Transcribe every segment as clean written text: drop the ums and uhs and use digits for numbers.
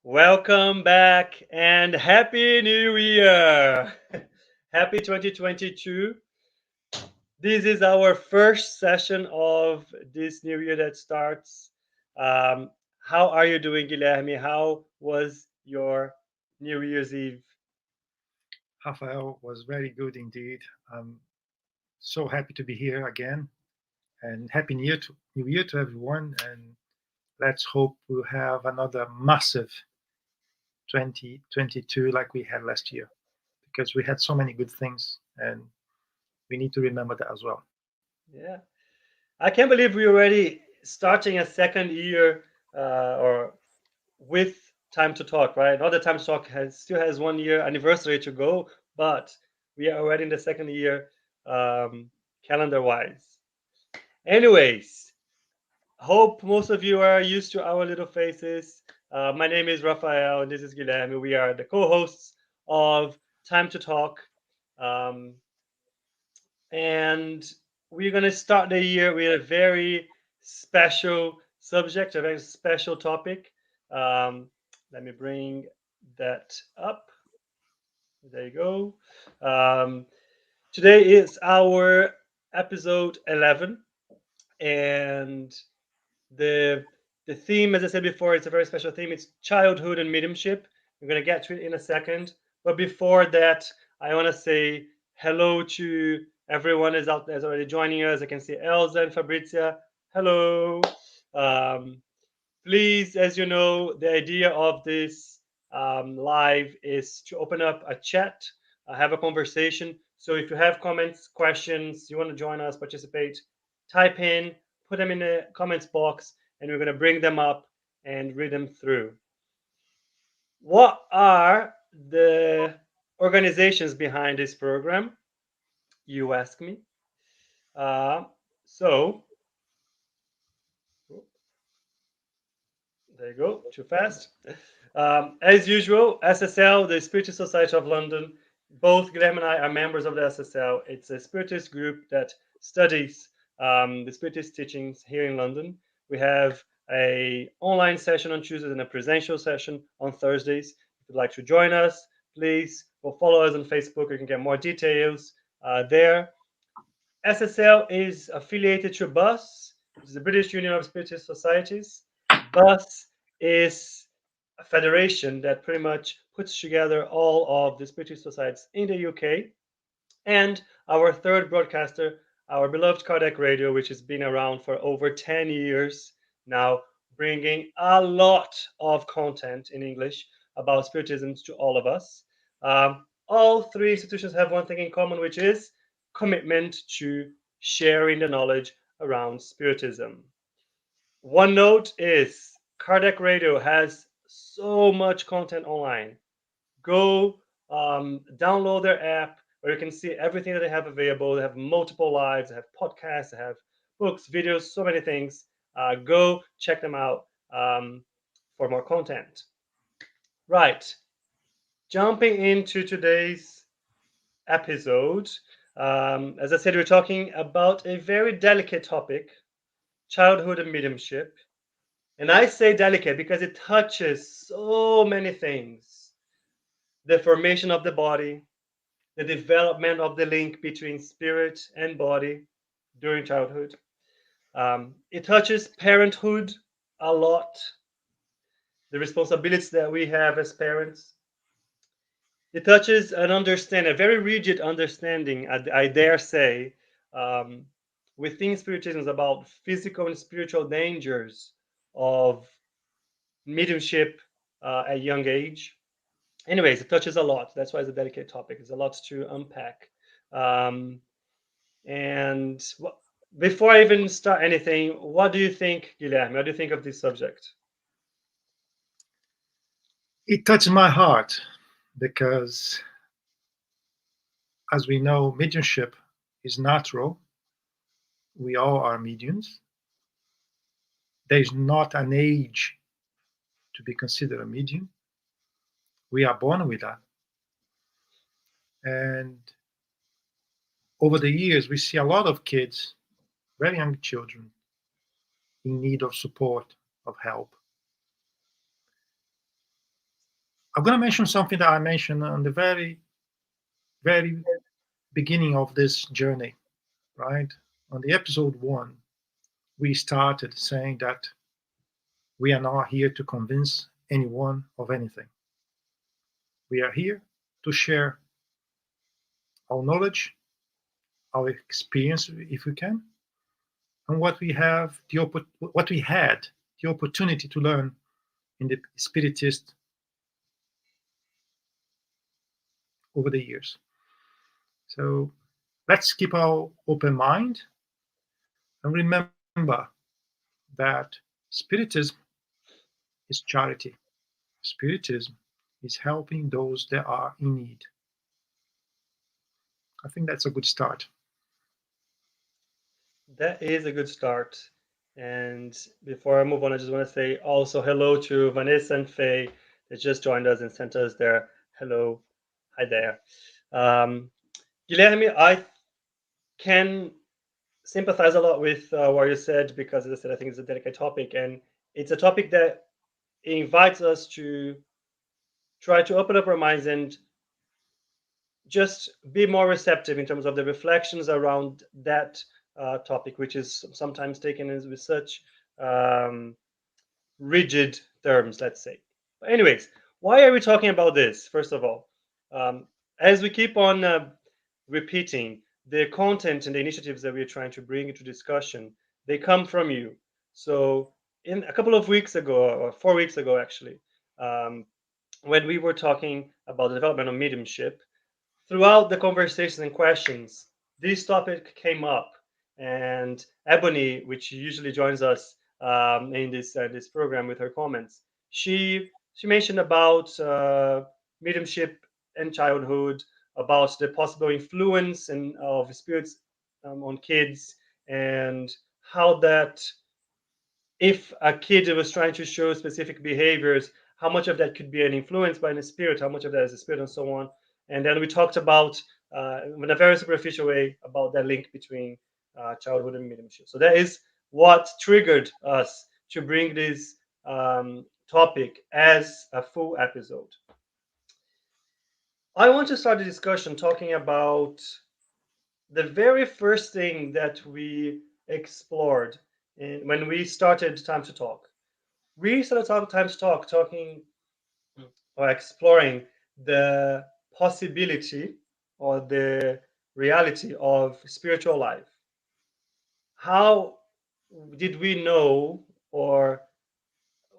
Welcome back and Happy New Year! Happy 2022. This is our first session of this new year that starts. Um, how are you doing, Guilherme? How was your New Year's Eve? Rafael was very good indeed. I'm so happy to be here again, and happy New Year to everyone. And let's hope we'll have another massive 2022 like we had last year, because we had so many good things, and we need to remember that as well. Yeah. I can't believe we're already starting a second year or with Time to Talk, right? Not that Time to Talk still has 1 year anniversary to go, but we are already in the second year calendar wise. Anyways, hope most of you are used to our little faces. My name is Rafael, and this is Guilherme. We are the co-hosts of Time to Talk, um, and we're gonna start the year with a very special subject, a very special topic. Um, Let me bring that up. There you go. Um, Today is our episode 11, and the the theme, as I said before, it's a very special theme. It's childhood and mediumship. We're gonna get to it in a second, but before that, I want to say hello to everyone is out there is already joining us. I can see Elsa and Fabrizia. Hello. Um, Please, as you know, the idea of this live is to open up a chat, have a conversation. So if you have comments, questions, you want to join us, participate, type in, put them in the comments box, and we're going to bring them up and read them through. What are the organizations behind this program? You ask me. Uh, so, there you go, too fast. As usual, SSL, the Spiritist Society of London, both Guilherme and I are members of the SSL. It's a Spiritist group that studies the Spiritist teachings here in London. We have a online session on Tuesdays and a presential session on Thursdays. If you'd like to join us, please go follow us on Facebook. You can get more details there. SSL is affiliated to BUS, which is the British Union of Spiritist Societies. BUS is a federation that pretty much puts together all of the Spiritist societies in the UK. And our third broadcaster, our beloved Kardec Radio, which has been around for over 10 years now, bringing a lot of content in English about Spiritism to all of us. All three institutions have one thing in common, which is commitment to sharing the knowledge around Spiritism. One note is Kardec Radio has so much content online. Go download their app where you can see everything that they have available. They have multiple lives, they have podcasts, they have books, videos, so many things. Go check them out for more content. Right, jumping into today's episode. As I said, we're talking about a very delicate topic, childhood and mediumship. And I say delicate because it touches so many things: the formation of the body, the development of the link between spirit and body during childhood. It touches parenthood a lot, the responsibilities that we have as parents. It touches an understanding, a very rigid understanding, I dare say, um, within Spiritism about physical and spiritual dangers of mediumship at young age. Anyways, it touches a lot. That's why it's a dedicated topic. There's a lot to unpack. Um, And before I even start anything, what do you think, Guilherme? What do you think of this subject? It touched my heart because, as we know, mediumship is natural. We all are mediums. There's not an age to be considered a medium. We are born with that. And over the years, we see a lot of kids, very young children, in need of support, of help. I'm going to mention something that I mentioned on the very beginning of this journey, right? On the episode one, we started saying that we are not here to convince anyone of anything. We are here to share our knowledge, our experience, if we can, and what we had the opportunity to learn in the Spiritist over the years. So let's keep our open mind and remember that Spiritism is charity. Spiritism is helping those that are in need. I think that's a good start. That is a good start. And before I move on, I just want to say also hello to Vanessa and Faye that just joined us and sent us their hello. Hi there. Um, Guilherme, I can sympathize a lot with what you said because, as I said, I think it's a delicate topic. And it's a topic that invites us to try to open up our minds and just be more receptive in terms of the reflections around that topic, which is sometimes taken as with such um, rigid terms, let's say. But anyways, why are we talking about this? First of all, um, as we keep on repeating, the content and the initiatives that we're trying to bring into discussion, they come from you. So, in a couple of weeks ago, or 4 weeks ago, actually, um, when we were talking about the development of mediumship, throughout the conversations and questions, this topic came up, and Ebony, which usually joins us in this program with her comments, she mentioned about mediumship and childhood, about the possible influence of spirits on kids, and how that if a kid was trying to show specific behaviors, how much of that could be an influence by the spirit, how much of that is a spirit, and so on. And then we talked about, in a very superficial way, about that link between childhood and mediumship. So that is what triggered us to bring this topic as a full episode. I want to start the discussion talking about the very first thing that we explored when we started Time to Talk. We started Time to Talk talking or exploring the possibility or the reality of spiritual life. How did we know, or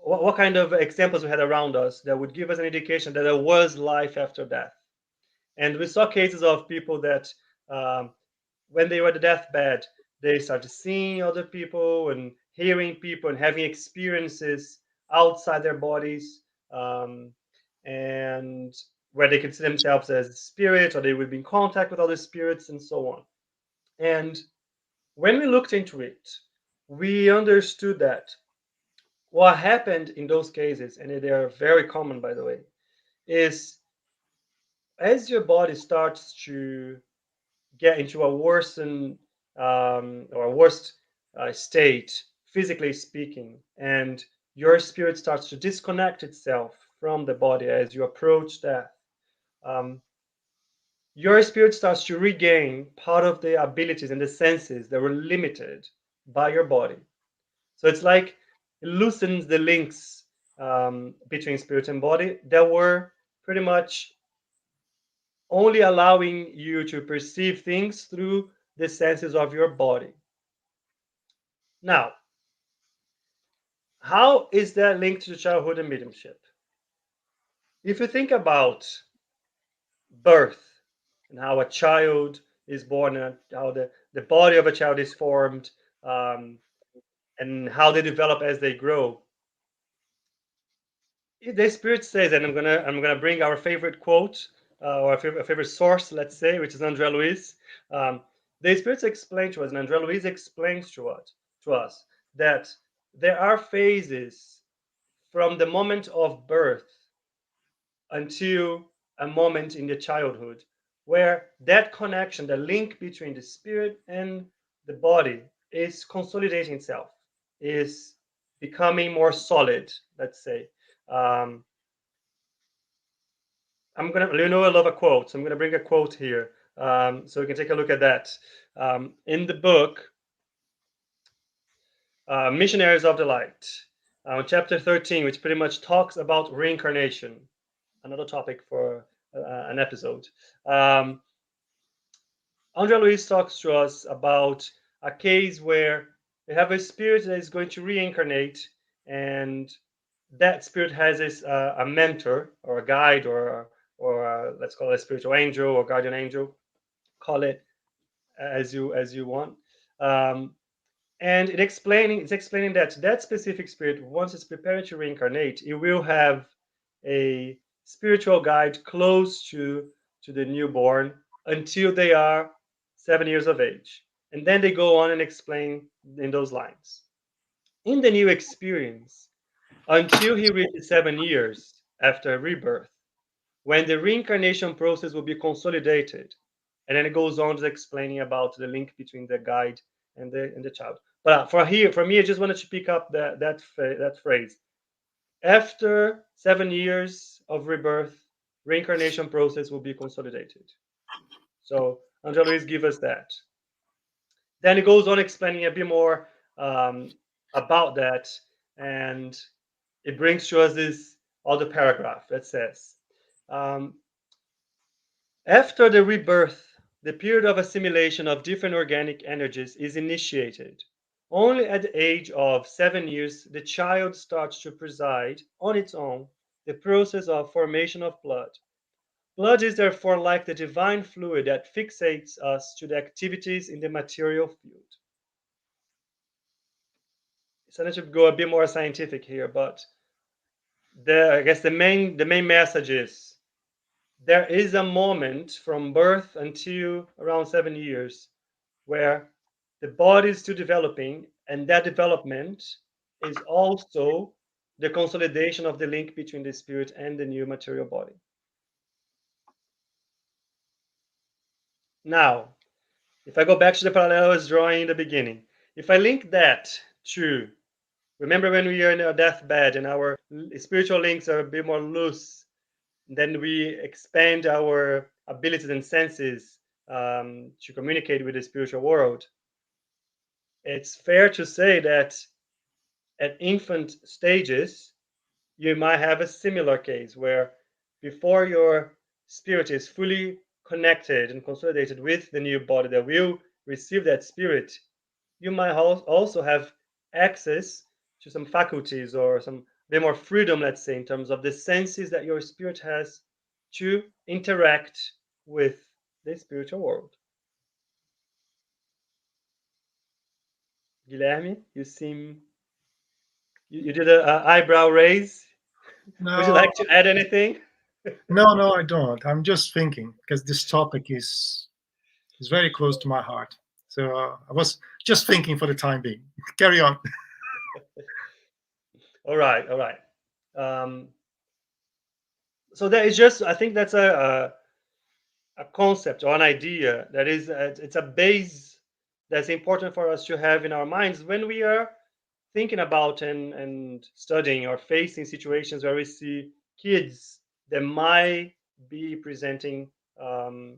what kind of examples we had around us that would give us an indication that there was life after death? And we saw cases of people that um, when they were at the deathbed, they started seeing other people and hearing people and having experiences outside their bodies, um, and where they could see themselves as spirits or they would be in contact with other spirits and so on. And when we looked into it, we understood that what happened in those cases, and they are very common, by the way, is as your body starts to get into a worsened or a worst state, physically speaking, and your spirit starts to disconnect itself from the body as you approach death, um, your spirit starts to regain part of the abilities and the senses that were limited by your body. So it's like it loosens the links between spirit and body that were pretty much only allowing you to perceive things through the senses of your body. Now, how is that linked to childhood and mediumship? If you think about birth and how a child is born and how the body of a child is formed, um, and how they develop as they grow, the spirit says, and I'm gonna bring our favorite quote or a favorite source, let's say, which is André Luiz. Um, the spirits explain to us, and André Luiz explains to us that there are phases from the moment of birth until a moment in the childhood where that connection, the link between the spirit and the body, is consolidating itself, is becoming more solid, let's say. Um, I love a quote, so I'm gonna bring a quote here, so we can take a look at that. In the book, Missionaries of the Light, chapter 13, which pretty much talks about reincarnation, another topic for an episode. Um, Andre Luis talks to us about a case where we have a spirit that is going to reincarnate, and that spirit has a mentor or a guide or let's call it a spiritual angel or guardian angel, call it as you want. Um, and it's explaining that that specific spirit, once it's prepared to reincarnate, it will have a spiritual guide close to the newborn until they are 7 years of age, and then they go on and explain in those lines. In the new experience, until he reaches 7 years after rebirth, when the reincarnation process will be consolidated. And then it goes on to explaining about the link between the guide and the child. But for me, I just wanted to pick up that phrase. After 7 years of rebirth, reincarnation process will be consolidated. So Angela Luis give us that. Then it goes on explaining a bit more about that, and it brings to us this other paragraph that says, um, after the rebirth, the period of assimilation of different organic energies is initiated. Only at the age of 7 years, the child starts to preside on its own the process of formation of blood. Blood is therefore like the divine fluid that fixates us to the activities in the material field. So I should go a bit more scientific here, but I guess the main message is there is a moment from birth until around 7 years where the body is still developing, and that development is also the consolidation of the link between the spirit and the new material body. Now, if I go back to the parallel I was drawing in the beginning, if I link that to, remember when we are in our deathbed and our spiritual links are a bit more loose, then we expand our abilities and senses to communicate with the spiritual world. It's fair to say that at infant stages, you might have a similar case where before your spirit is fully connected and consolidated with the new body that will receive that spirit, you might also have access to some faculties or some bit more freedom, let's say, in terms of the senses that your spirit has to interact with the spiritual world. Guilherme, you did a eyebrow raise. Would you No, like to add anything? no, I don't. I'm just thinking because this topic is very close to my heart. So I was just thinking for the time being. Carry on. All right, all right. Um, so that is just, I think that's a concept or an idea that is, it's a base that's important for us to have in our minds when we are thinking about and studying or facing situations where we see kids that might be presenting, um,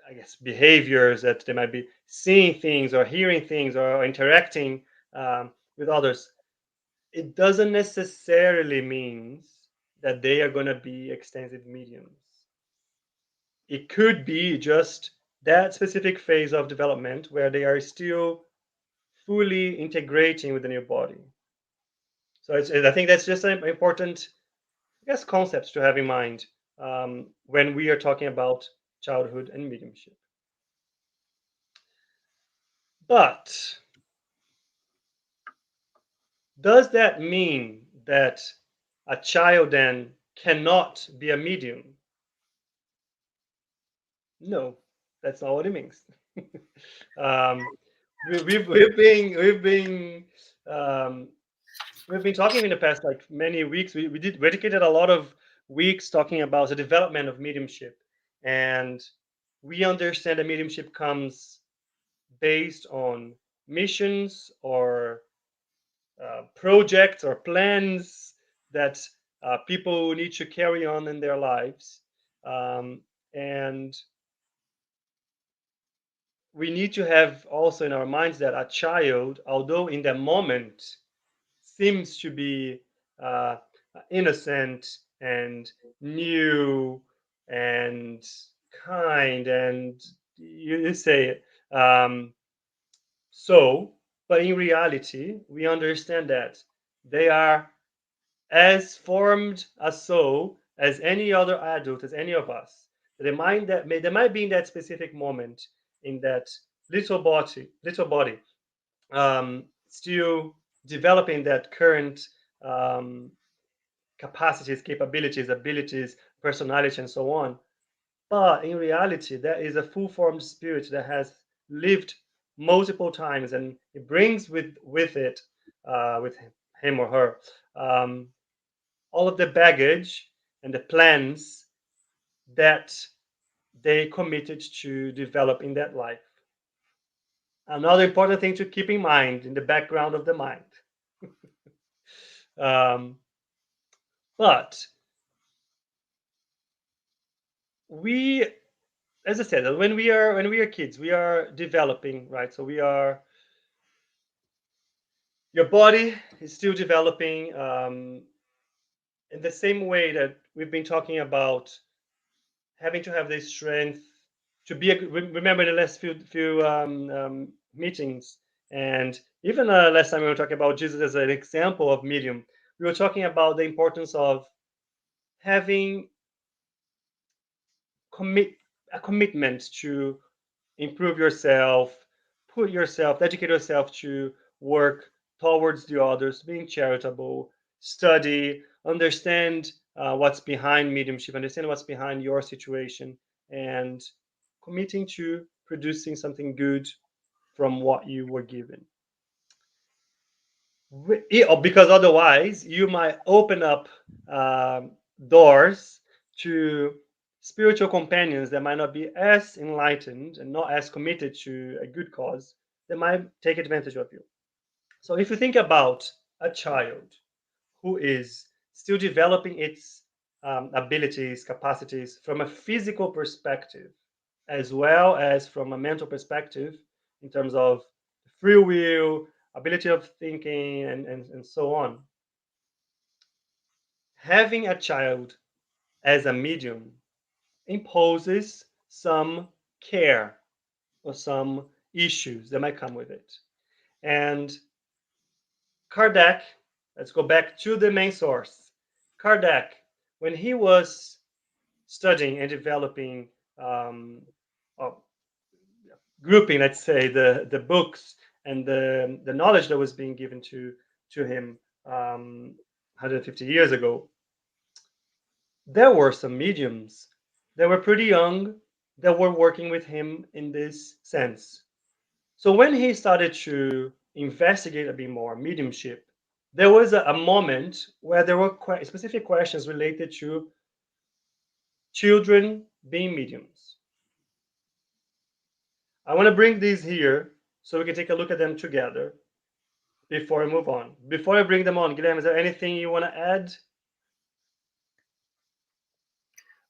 I guess, behaviors that they might be seeing things or hearing things or interacting with others. It doesn't necessarily mean that they are going to be extensive mediums. It could be just that specific phase of development where they are still fully integrating with the new body. So I think that's just an important, I guess, concepts to have in mind when we are talking about childhood and mediumship. But does that mean that a child then cannot be a medium? No, that's not what it means. um, um, we've been talking in the past like many weeks. We did dedicated a lot of weeks talking about the development of mediumship, and we understand that mediumship comes based on missions or projects or plans that people need to carry on in their lives, and we need to have also in our minds that a child, although in the moment seems to be uh, innocent and new and kind, and you say it. So, but in reality, we understand that they are as formed a soul as any other adult, as any of us. The mind that may, they might be in that specific moment, in that little body, still developing that current um, capacities, capabilities, abilities, personality, and so on. But in reality, there is a full formed spirit that has lived multiple times, and it brings with it, with him or her, um, all of the baggage and the plans that they committed to develop in that life. Another important thing to keep in mind in the background of the mind. Um, but we, as I said, when we are kids, we are developing, right? So we are, your body is still developing, in the same way that we've been talking about having to have the strength to be a, remember the last few meetings, and even last time we were talking about Jesus as an example of medium. We were talking about the importance of having commit a commitment to improve yourself, put yourself, dedicate yourself to work towards the others, being charitable, study, understand what's behind mediumship, understand what's behind your situation, and committing to producing something good from what you were given. Because otherwise, you might open up doors to spiritual companions that might not be as enlightened and not as committed to a good cause. They might take advantage of you. So, if you think about a child who is still developing its abilities, capacities from a physical perspective, as well as from a mental perspective, in terms of free will, ability of thinking, and so on. Having a child as a medium imposes some care or some issues that might come with it. And Kardec, let's go back to the main source. Kardec, when he was studying and developing, or grouping, let's say, the books and the knowledge that was being given to him 150 years ago, there were some mediums that were pretty young that were working with him in this sense. So when he started to investigate a bit more mediumship, there was a moment where there were specific questions related to children being mediums. I want to bring these here so we can take a look at them together before I move on. Before I bring them on, Guilherme, is there anything you want to add?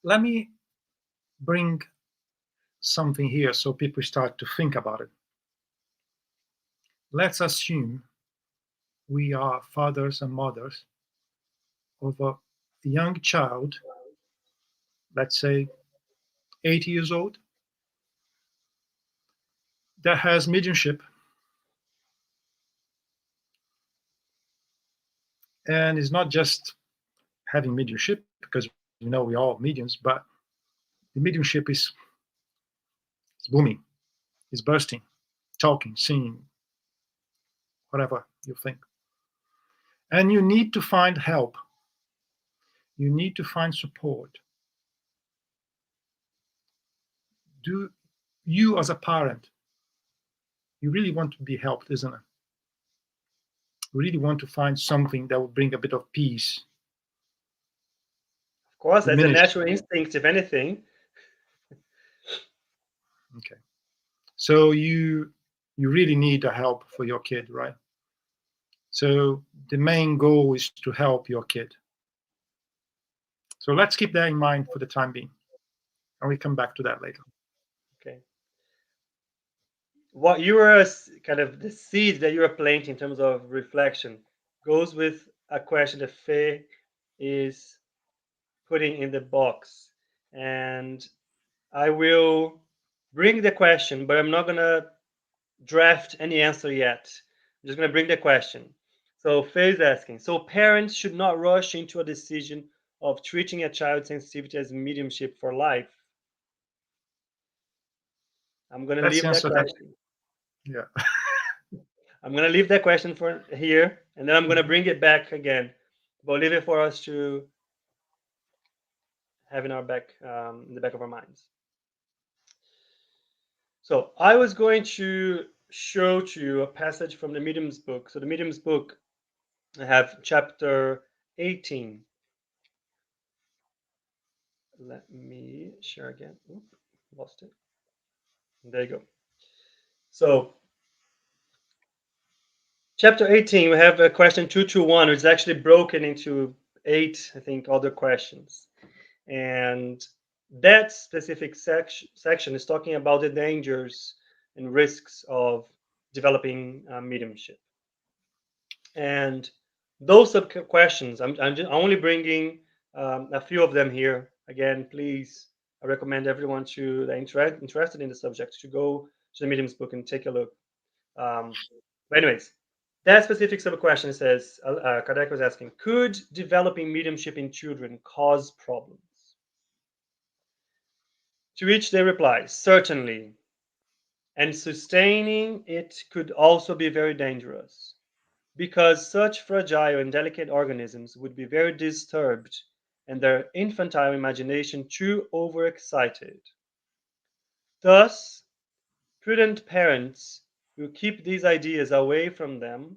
Let me bring something here so people start to think about it. Let's assume we are fathers and mothers of a young child, let's say 80 years old, that has mediumship and is not just having mediumship, because we know we all mediums, but the mediumship is booming, is bursting, talking, singing, whatever you think. And you need to find help. You need to find support. Do you, as a parent, you really want to be helped, isn't it? You really want to find something that will bring a bit of peace. Of course, that's a Diminish. natural instinct, if anything. Okay. So you really need a help for your kid, right? So the main goal is to help your kid. So let's keep that in mind for the time being, and we come back to that later. Okay. What you are kind of the seed that you are planting in terms of reflection goes with a question that Faye is putting in the box. And I will bring the question, but I'm not going to draft any answer yet. I'm just going to bring the question. So Faye is asking, so parents should not rush into a decision of treating a child's sensitivity as mediumship for life. I'm going to Let's leave that answer that. question. Yeah. I'm going to leave that question for here, and then I'm going to bring it back again. But leave it for us to have in our back, in the back of our minds. So I was going to show to you a passage from the Medium's book. So the Medium's book, I have chapter 18. Let me share again. Oop, lost it. There you go. So chapter 18, we have a question 221, which is actually broken into 8, I think, other questions. And that specific section is talking about the dangers and risks of developing mediumship. And those sub questions, I'm only bringing a few of them here. Again, please, I recommend everyone to that interested in the subject to go to the Medium's book and take a look. But anyways, that specific sub question says, Kardec was asking, could developing mediumship in children cause problems? To which they reply, certainly, and sustaining it could also be very dangerous, because such fragile and delicate organisms would be very disturbed and their infantile imagination too overexcited. Thus, prudent parents will keep these ideas away from them,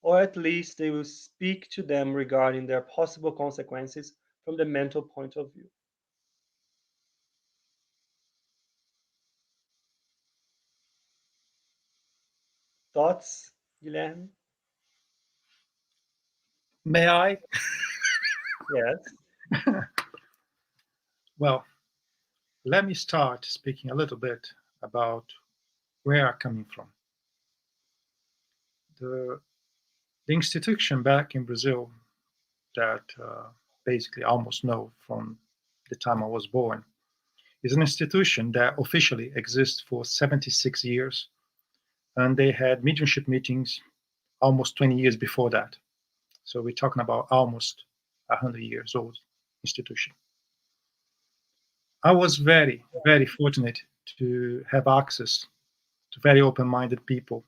or at least they will speak to them regarding their possible consequences from the mental point of view. Thoughts, Guilherme? May I? Yes. Well, let me start speaking a little bit about where I'm coming from. The, the institution back in Brazil that basically I almost know from the time I was born is an institution that officially exists for 76 years, and they had mediumship meetings almost 20 years before that. So we're talking about almost 100 years old institution. I was very, very fortunate to have access to very open-minded people,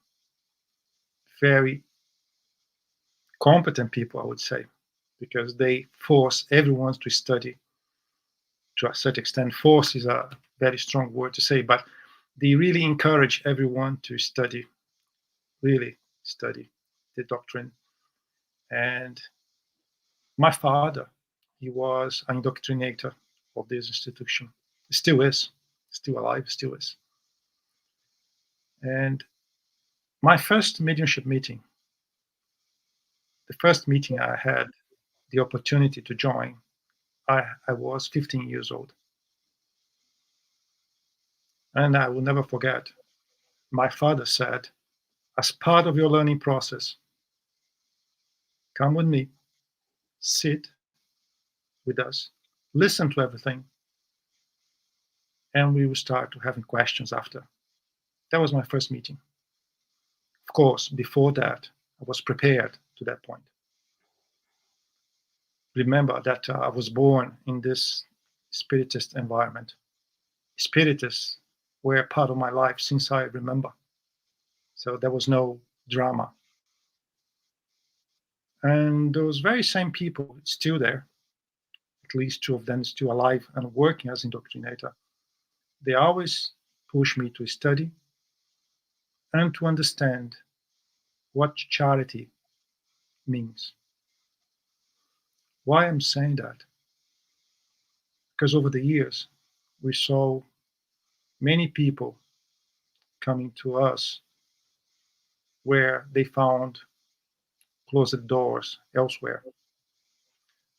very competent people, I would say, because they force everyone to study to a certain extent. Force is a very strong word to say, but they really encourage everyone to study, really study the doctrine. And my father, he was an indoctrinator of this institution. Still is, still alive, still is. And my first mediumship meeting, the first meeting I had the opportunity to join, I was 15 years old. And I will never forget, my father said, as part of your learning process, come with me, sit with us, listen to everything, and we will start to having questions after. That was my first meeting. Of course, before that, I was prepared to that point. Remember that I was born in this Spiritist environment. Spiritists were part of my life since I remember. So there was no drama. And those very same people still there, at least two of them still alive and working as indoctrinator, they always push me to study and to understand what charity means. Why I'm saying that? Because over the years, we saw many people coming to us where they found closed doors elsewhere.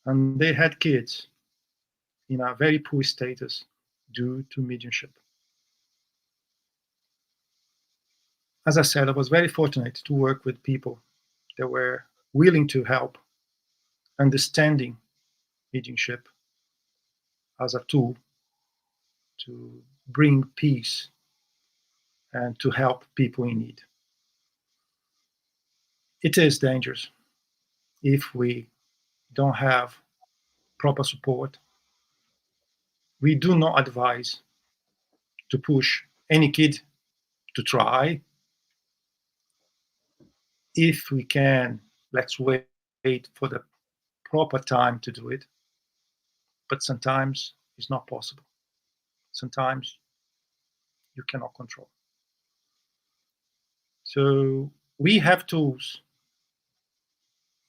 And they had kids in a very poor status due to mediumship. As I said, I was very fortunate to work with people that were willing to help, understanding mediumship as a tool to bring peace and to help people in need. It is dangerous if we don't have proper support. We do not advise to push any kid to try. If we can, let's wait for the proper time to do it. But sometimes it's not possible. Sometimes you cannot control. So we have tools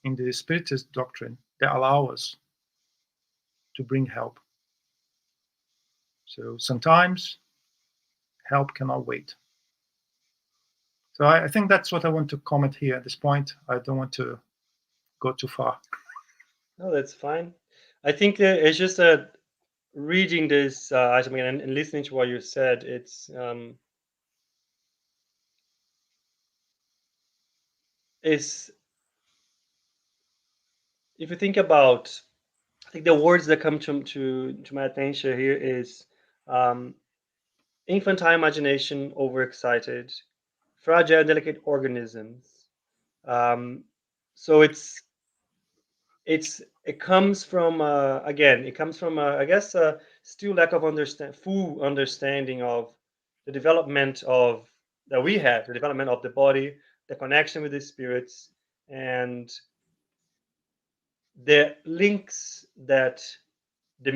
in the Spiritist doctrine that allow us to bring help. So sometimes help cannot wait. So I think that's what I want to comment here at this point. I don't want to go too far. No, that's fine. I think it's just that reading this item again and listening to what you said, it's if you think about, I think the words that come to my attention here is um, infantile imagination, overexcited, fragile, delicate organisms. Um, so it comes from again, it comes from I guess still lack of full understanding of the development of that we have, the development of the body, the connection with the spirits, and the links that the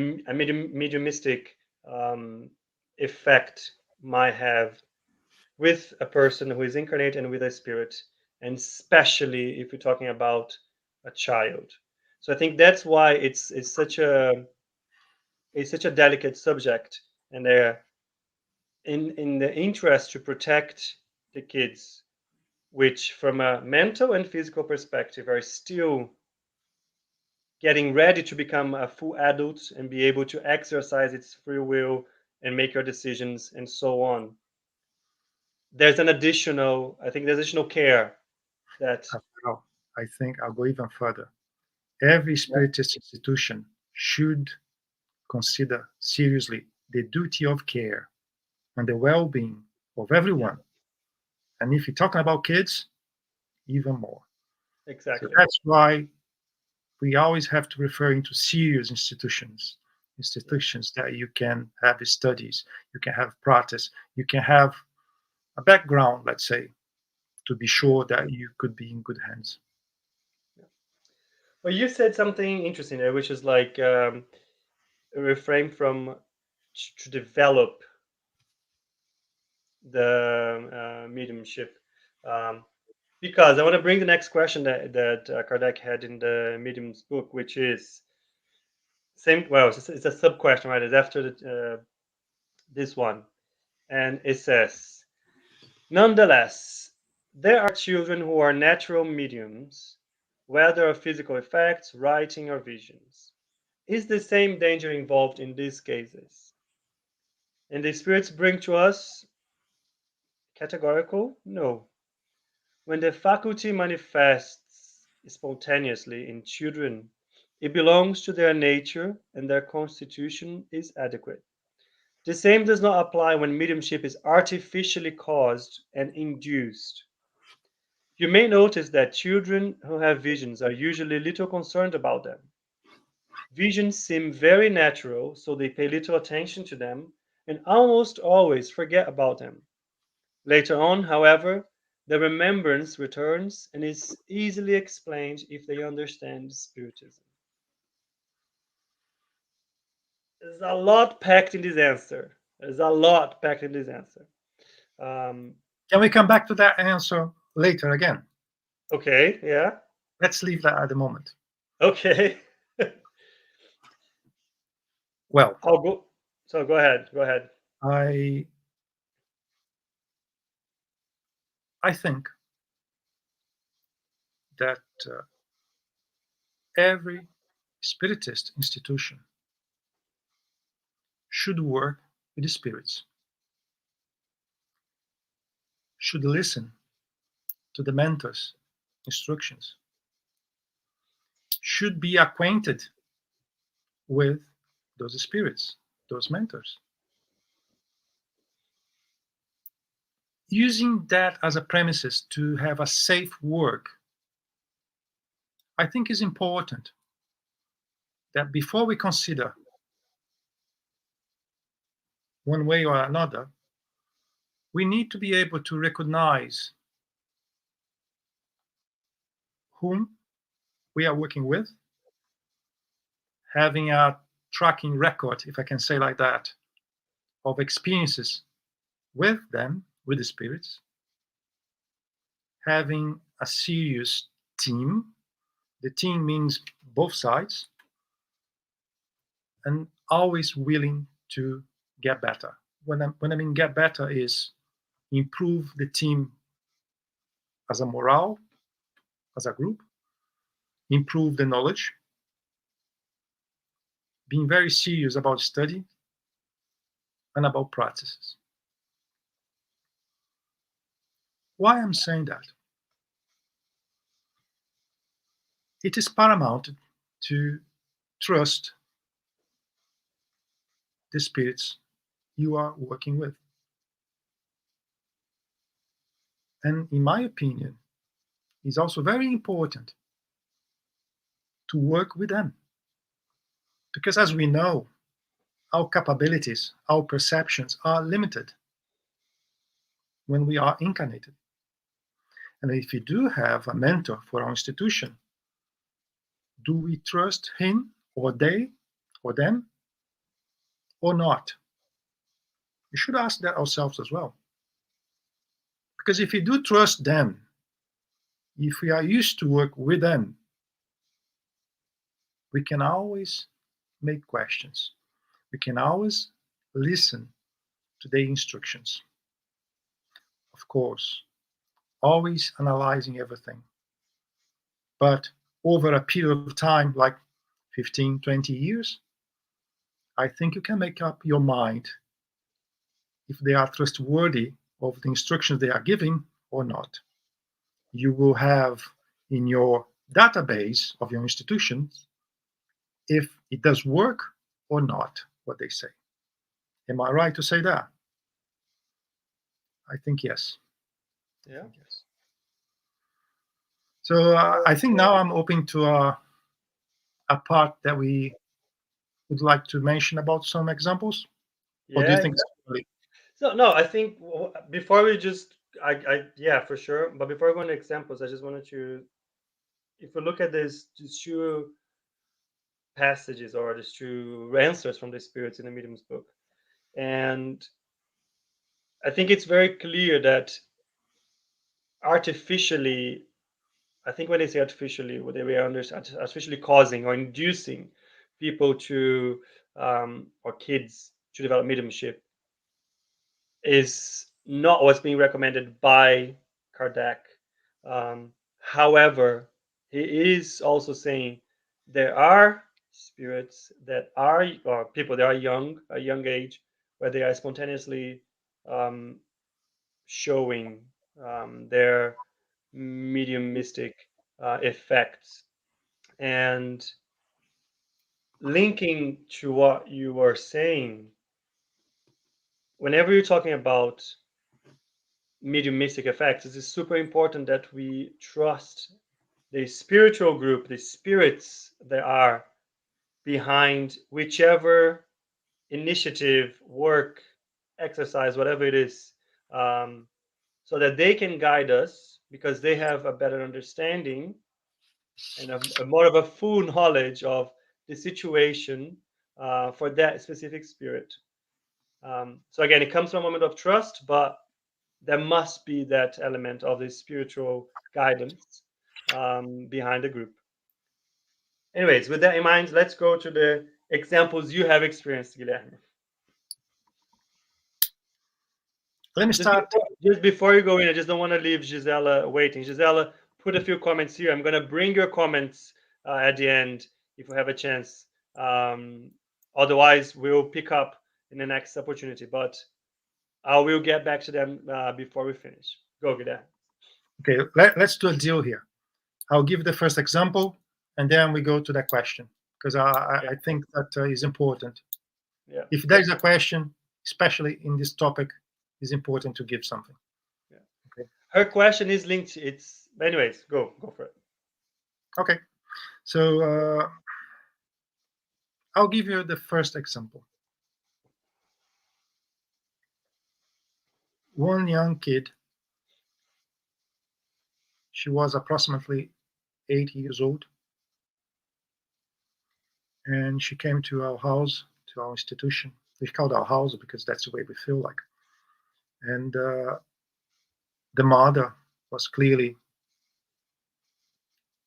mediumistic um, effect might have with a person who is incarnate and with a spirit, and especially if you're talking about a child. So I think that's why it's such a delicate subject, and they're in the interest to protect the kids, which from a mental and physical perspective are still getting ready to become a full adult and be able to exercise its free will and make your decisions and so on. There's an additional, I think, there's additional care that Well, I think I'll go even further. Every yeah, Spiritist institution should consider seriously the duty of care and the well being of yeah, everyone. And if you're talking about kids, even more. So exactly. that's why we always have to refer into serious institutions, Yeah, institutions that you can have studies, you can have practice, you can have a background, let's say, to be yeah, sure that you could be in good hands. yeah. Well, you said something interesting there, which is like refrain from to develop the mediumship. Um, because I want to bring the next question that Kardec had in the medium's book, which is same. Well, it's a sub question, right? It's after this one, and it says, nonetheless, there are children who are natural mediums, whether of physical effects, writing, or visions. Is the same danger involved in these cases? And the spirits bring to us categorical no. When the faculty manifests spontaneously in children, it belongs to their nature and their constitution is adequate. The same does not apply when mediumship is artificially caused and induced. You may notice that children who have visions are usually little concerned about them. Visions seem very natural, so they pay little attention to them and almost always forget about them. Later on, however, the remembrance returns and is easily explained if they understand Spiritism. There's a lot packed in this answer. There's a lot packed in this answer. Um, Can we come back to that answer later again? okay, yeah, Let's leave that at the moment. okay. Well, I'll go. So go ahead. Go ahead. I I think that every spiritist institution should work with the spirits, should listen to the mentor's instructions, should be acquainted with those spirits, those mentors. Using that as a premises to have a safe work, I think is important that before we consider one way or another, we need to be able to recognize whom we are working with, having a tracking record, if I can say like that, of experiences with them, with the spirits, having a serious team. The team means both sides, and always willing to get better. When I mean get better is improve the team as a morale, as a group, improve the knowledge, being very serious about study and about practices. Why I'm saying that? It is paramount to trust the spirits you are working with. And in my opinion, it's also very important to work with them. Because as we know, our capabilities, our perceptions are limited when we are incarnated. And if we do have a mentor for our institution, do we trust him or they or them or not? We should ask that ourselves as well. Because if we do trust them, if we are used to work with them, we can always make questions. We can always listen to their instructions. Of course, always analyzing everything. But over a period of time, like 15, 20 years, I think you can make up your mind if they are trustworthy of the instructions they are giving or not. You will have in your database of your institutions if it does work or not, what they say. Am I right to say that? I think yes. Yeah. Yes. So I think now I'm open to a part that we would like to mention about some examples. Or do you Yeah. think it's too early? So no, I think before we just, yeah, for sure. But before we go into examples, I just wanted to, if we look at these two passages or these two answers from the spirits in the Medium's book, and I think it's very clear that artificially, I think when they say artificially, what they were artificially causing or inducing people to or kids to develop mediumship is not what's being recommended by Kardec. However, he is also saying there are spirits that are, or people that are young, a young age, where they are spontaneously um, showing their medium mystic effects. And linking to what you were saying, whenever you're talking about medium mystic effects, it is super important that we trust the spiritual group, the spirits that are behind whichever initiative, work, exercise, whatever it is, so that they can guide us because they have a better understanding and a more of a full knowledge of the situation for that specific spirit. So again, it comes from a moment of trust, but there must be that element of the spiritual guidance behind the group. Anyways, with that in mind, let's go to the examples you have experienced, Guilherme. Let me start. Just before you go in, I just don't want to leave Gisela waiting. Gisela, put a few comments here. I'm going to bring your comments at the end if we have a chance. Otherwise, we'll pick up in the next opportunity, but I will get back to them before we finish. Go, Guilherme. Okay, let's do a deal here. I'll give the first example, and then we go to that question, because I think that is important. Yeah. If there is a question, especially in this topic, it's important to give something. Yeah. Okay. Her question is linked. It's anyways. Go for it. Okay. So I'll give you the first example. One young kid, she was approximately 8 years old, and she came to our house, to our institution. We called our house because that's the way we feel like. And the mother was clearly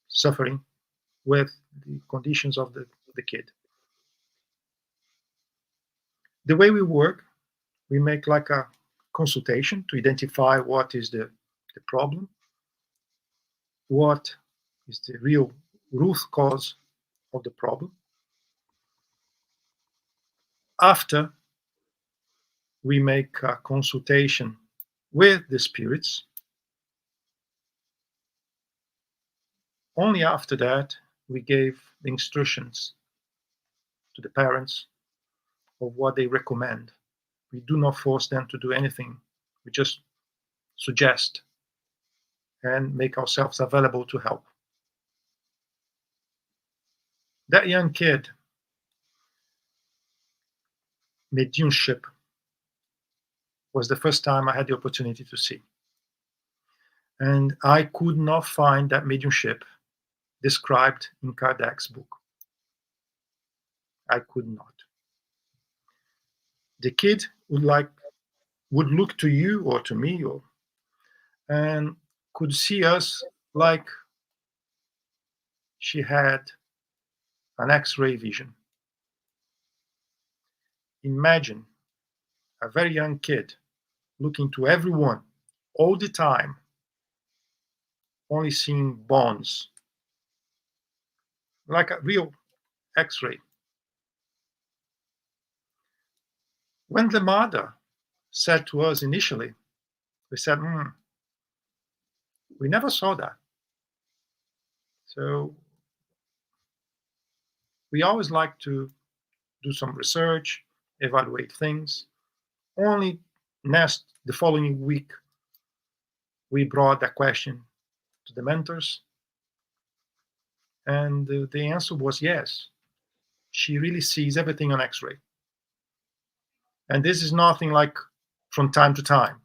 suffering with the conditions of the kid. The way we work, we make like a consultation to identify what is the problem, what is the real root cause of the problem. After we make a consultation with the spirits, only after that we gave the instructions to the parents of what they recommend. We do not force them to do anything. We just suggest and make ourselves available to help. That young kid, mediumship was the first time I had the opportunity to see. And I could not find that mediumship described in Kardec's book. I could not. The kid would look to you or to me and could see us like she had an X-ray vision. Imagine a very young kid looking to everyone all the time, only seeing bones, like a real X-ray. When the mother said to us initially, we said, we never saw that. So we always like to do some research, evaluate things. Only the following week, we brought that question to the mentors, and the answer was yes. She really sees everything on X-ray. And this is nothing like from time to time.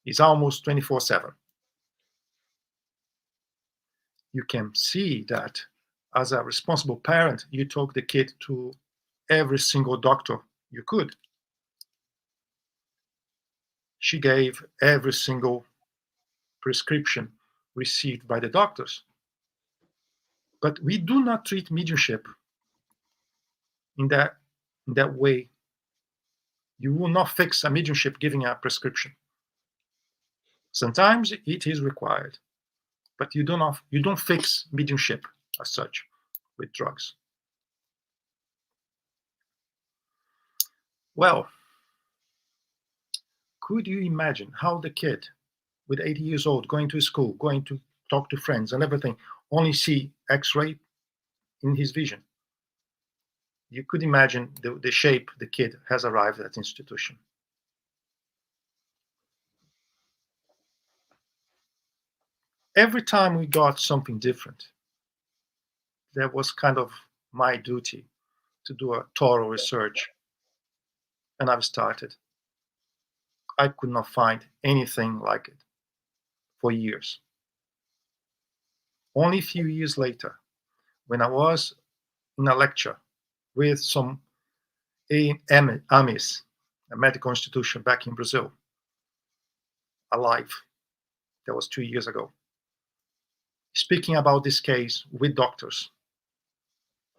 It's almost 24/7. You can see that as a responsible parent, you took the kid to every single doctor you could. She gave every single prescription received by the doctors. But we do not treat mediumship in that way. You will not fix a mediumship giving a prescription. Sometimes it is required, but you don't fix mediumship as such with drugs. Well, could you imagine how the kid with 80 years old going to school, going to talk to friends and everything, only see X-ray in his vision? You could imagine the shape the kid has arrived at institution. Every time we got something different, that was kind of my duty to do a thorough research. And I've started. I could not find anything like it for years. Only a few years later, when I was in a lecture with some AMIS, a medical institution back in Brazil, alive, that was 2 years ago, speaking about this case with doctors,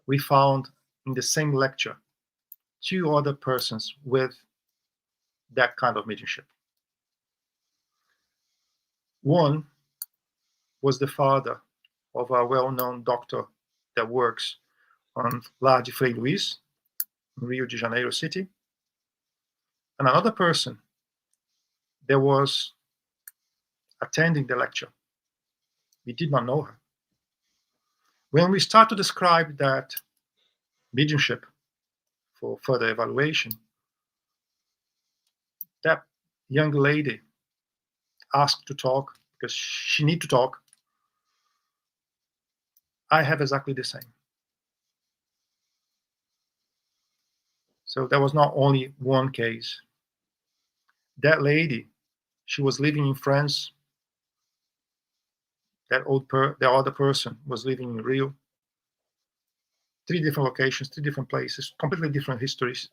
we found in the same lecture 2 other persons with that kind of mediumship. One was the father of a well-known doctor that works on La de Frei Luís in Rio de Janeiro city. and another person that was attending the lecture. We did not know her. When we start to describe that mediumship for further evaluation, that young lady asked to talk because she need to talk. I have exactly the same. So there was not only one case. That lady, she was living in France. The other person was living in Rio. 3 different locations, 3 different places, completely different histories,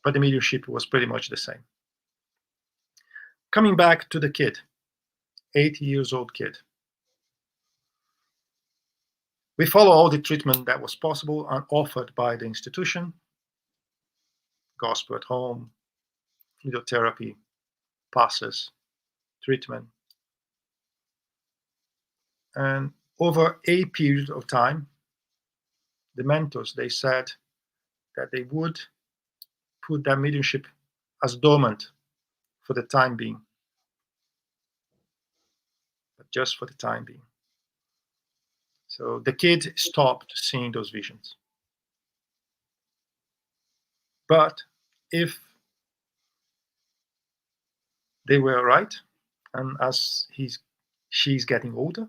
but the mediumship was pretty much the same. Coming back to the kid, 8-year-old kid. We follow all the treatment that was possible and offered by the institution: gospel at home, physiotherapy, passes, treatment. And over a period of time, the mentors, they said that they would put that mediumship as dormant for the time being, but just for the time being. So the kid stopped seeing those visions. But if they were right, and as she's getting older,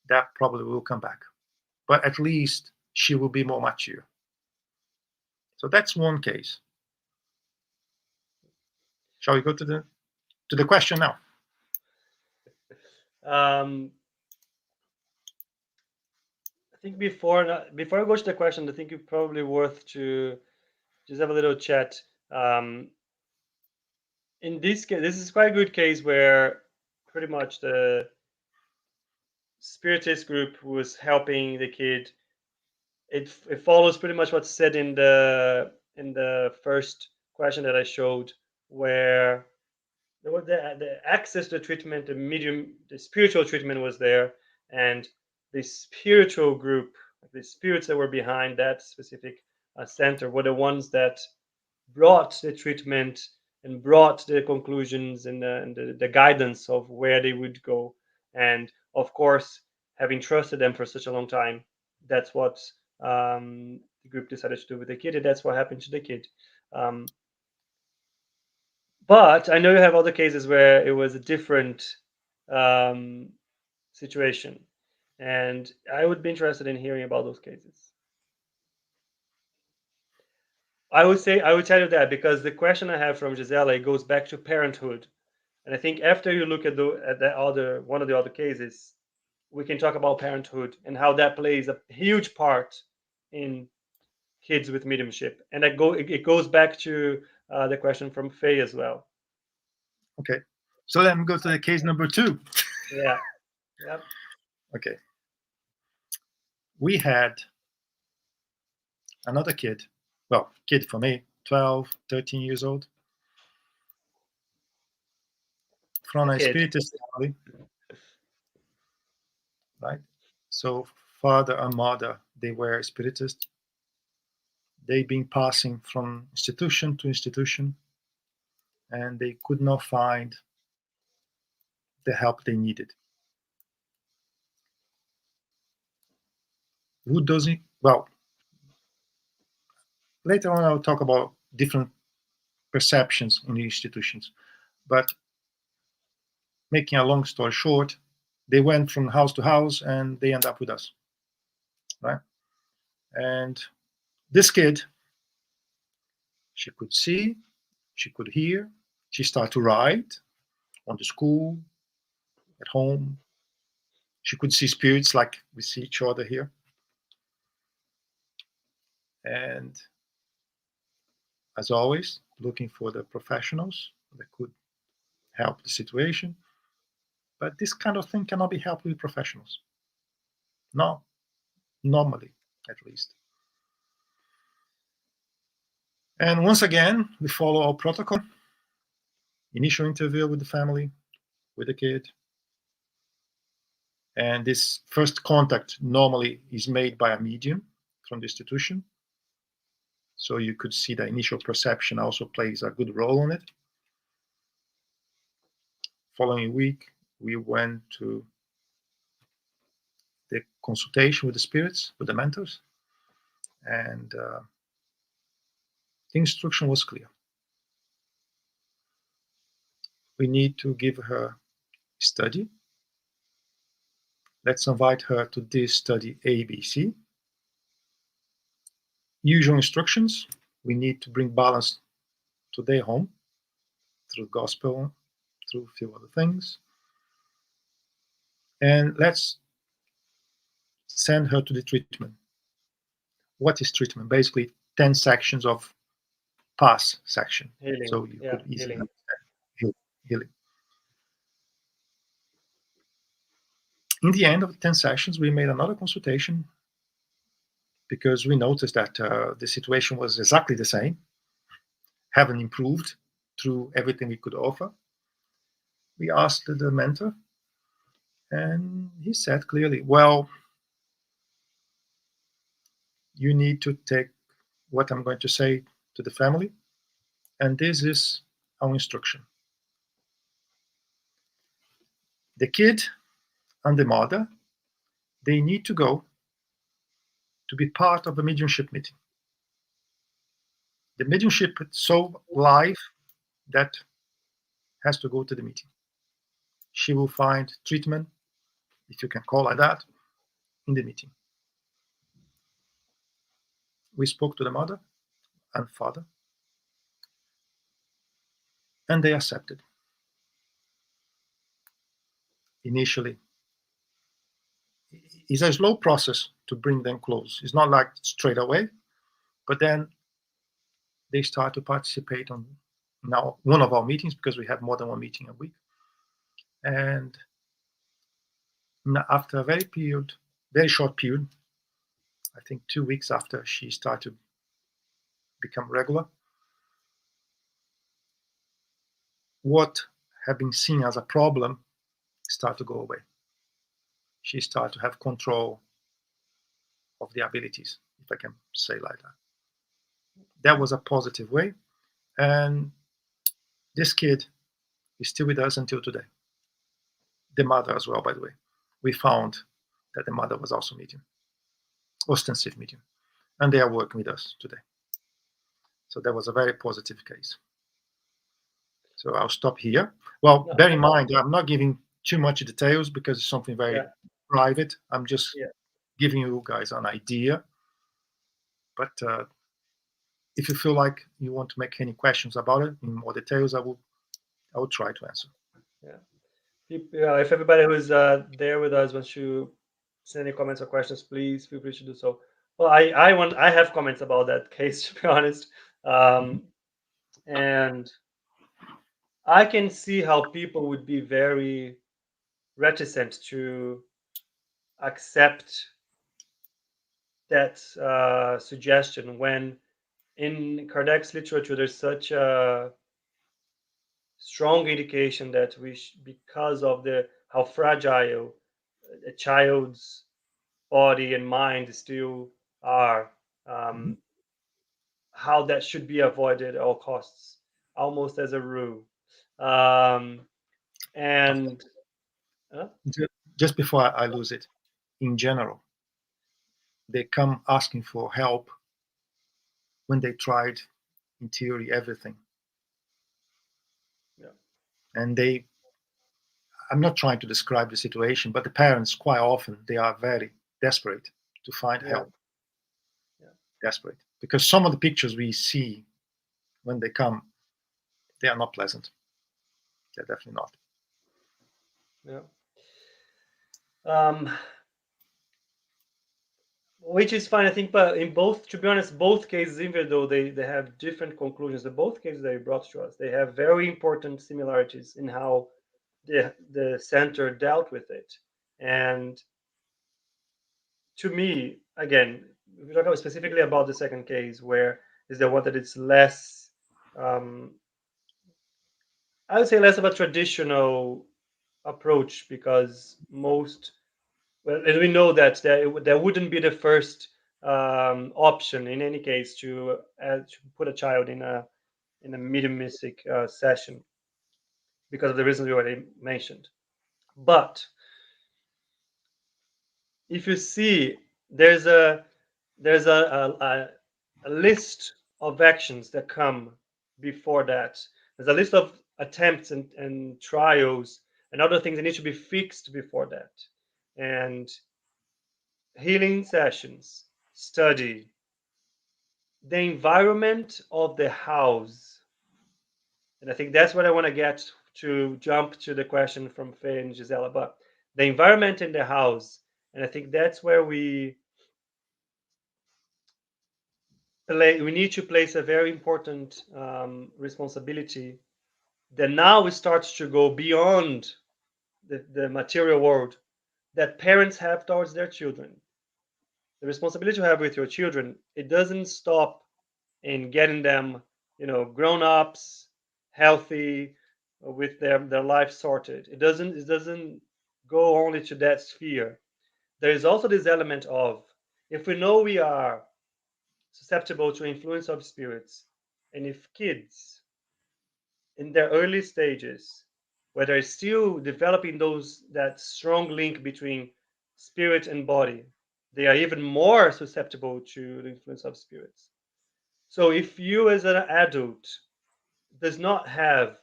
that probably will come back. But at least she will be more mature. So that's one case. Shall we go to the question now? I think before I go to the question, I think it's probably worth to just have a little chat. In this case, this is quite a good case where pretty much the Spiritist group who was helping the kid. It follows pretty much what's said in the first question that I showed, where the access to treatment, the spiritual treatment was there, and the spiritual group, the spirits that were behind that specific center, were the ones that brought the treatment and brought the conclusions and the guidance of where they would go. And of course, having trusted them for such a long time, that's what the group decided to do with the kid, and that's what happened to the kid. But I know you have other cases where it was a different um, situation, and I would be interested in hearing about those cases. I would tell you that because the question I have from Gisela, it goes back to parenthood, and I think after you look at the other one of the other cases, we can talk about parenthood and how that plays a huge part in kids with mediumship, and it goes back to the question from Faye as well. Okay. So let me go to the case number 2. Yeah. Yep. Okay. We had another kid, well, kid for me, 12, 13 years old, from a Kid. Spiritist family, right? So father and mother, they were Spiritist. They've been passing from institution to institution, and they could not find the help they needed. Who doesn't? Well, later on I'll talk about different perceptions in the institutions. But making a long story short, they went from house to house and they end up with us, right? And this kid, she could see, she could hear, she started to write on the school, at home. She could see spirits like we see each other here. And as always, looking for the professionals that could help the situation. But this kind of thing cannot be helped with professionals. Not normally, at least. And once again, we follow our protocol. Initial interview with the family, with the kid. And this first contact normally is made by a medium from the institution. So you could see the initial perception also plays a good role on it. Following week, we went to the consultation with the spirits, with the mentors, and the instruction was clear. We need to give her study. Let's invite her to this study ABC. Usual instructions. We need to bring balance to their home through gospel, through a few other things. And let's send her to the treatment. What is treatment? Basically, 10 sections of pass section. Healing. So you Yeah, could easily healing. understand healing. In the end of the 10 sessions, we made another consultation because we noticed that the situation was exactly the same, haven't improved through everything we could offer. We asked the mentor, and he said clearly, well, you need to take what I'm going to say to the family, and this is our instruction. The kid and the mother, they need to go to be part of a mediumship meeting. The mediumship is so live that has to go to the meeting. She will find treatment, if you can call it that, in the meeting. We spoke to the mother and father, and they accepted. Initially, it's a slow process to bring them close. It's not like straight away, but then they start to participate on now one of our meetings, because we have more than one meeting a week. And after a very short period, I think 2 weeks after she started to become regular, what had been seen as a problem started to go away. She started to have control of the abilities, if I can say like that. That was a positive way. And this kid is still with us until today. The mother as well, by the way. We found that the mother was also medium, ostensive medium, and they are working with us today. So that was a very positive case. So I'll stop here. Well, No, bear in mind, I'm not giving too much details because it's something very yeah, private. I'm just yeah, giving you guys an idea. But if you feel like you want to make any questions about it in more details, I will try to answer. yeah. If everybody who's there with us wants to send any comments or questions, please feel free to do so. Well, I have comments about that case, to be honest, um, and I can see how people would be very reticent to accept that suggestion when in Kardec's literature there's such a strong indication that because of the how fragile a child's body and mind still are, Mhm. um, how that should be avoided at all costs, almost as a rule. Um, and uh, Just before I lose it, in general, they come asking for help when they tried, in theory, everything. yeah, And I'm not trying to describe the situation, but the parents, quite often, they are very desperate to find yeah, help. yeah, Desperate. Because some of the pictures we see when they come, they are not pleasant. They're definitely not. yeah. Um, which is fine, I think. But in both, to be honest, both cases, even though they have different conclusions, in both cases they brought to us, they have very important similarities in how the center dealt with it. And to me, again, if we talk about specifically about the second case, where is the one that it's less, um, I would say less of a traditional approach, because most, well, and we know that there wouldn't be the first option in any case to put a child in a mediumistic session because of the reasons we already mentioned. But if you see, there's a there's a list of actions that come before that. There's a list of attempts and trials and other things that need to be fixed before that. And healing sessions, study, the environment of the house. And I think that's what I want to get to jump to the question from Faye and Gisela, but the environment in the house. And I think that's where we need to place a very important responsibility that now starts to go beyond the material world that parents have towards their children. The responsibility you have with your children, it doesn't stop in getting them, grown ups, healthy, with their life sorted. It doesn't go only to that sphere. There is also this element of, if we know we are susceptible to influence of spirits, and if kids in their early stages, where they're still developing that strong link between spirit and body, they are even more susceptible to the influence of spirits. So if you as an adult does not have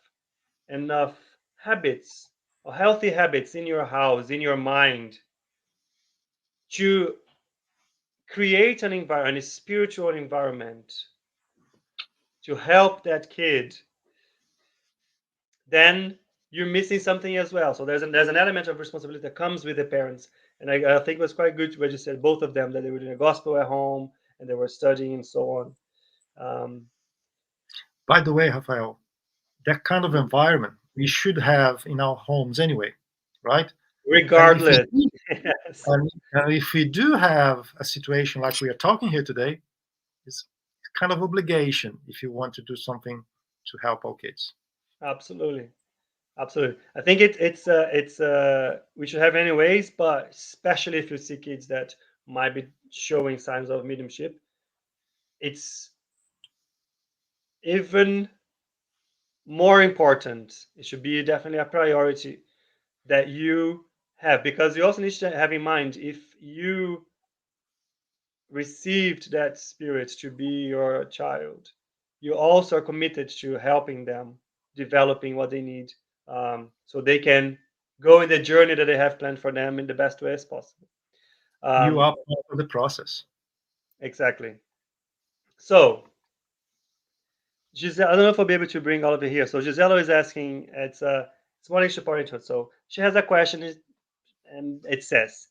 enough habits or healthy habits in your house, in your mind, to create an environment, a spiritual environment to help that kid, then you're missing something as well. So there's an element of responsibility that comes with the parents, and I think it was quite good what you said, both of them, that they were doing a gospel at home and they were studying and so on. Um, By the way, Rafael, that kind of environment we should have in our homes anyway, right? And if Regardless, we, yes, and if we do have a situation like we are talking here today, it's kind of obligation if you want to do something to help our kids. absolutely. Absolutely. I think it's we should have anyways, but especially if you see kids that might be showing signs of mediumship, it's even more important. It should be definitely a priority that you have, because you also need to have in mind, if you received that spirit to be your child, you also are committed to helping them developing what they need, so they can go in the journey that they have planned for them in the best way as possible. You Um, are part of the process. exactly. So, Giselle, I don't know if I'll be able to bring all of it here. So, Gisela is asking, it's one issue parenthood. So, she has a question, and it says,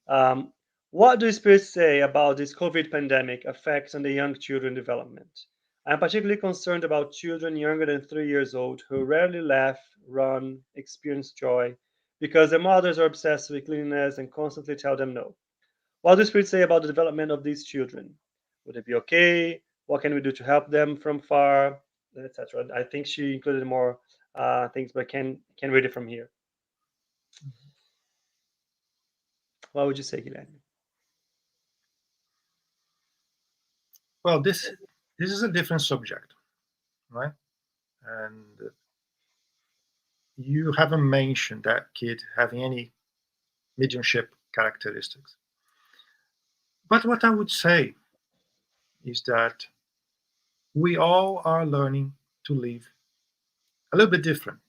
Um, what do spirits say about this COVID pandemic effects on the young children development? I'm particularly concerned about children younger than 3 years old who rarely laugh, run, experience joy because their mothers are obsessed with cleanliness and constantly tell them no. What do spirits say about the development of these children? Would it be okay? What can we do to help them from far, etc.? I think she included more things, but can read it from here. What would you say, Guilherme? Well, this is a different subject, right? And you haven't mentioned that kid having any mediumship characteristics. But what I would say is that we all are learning to live a little bit different.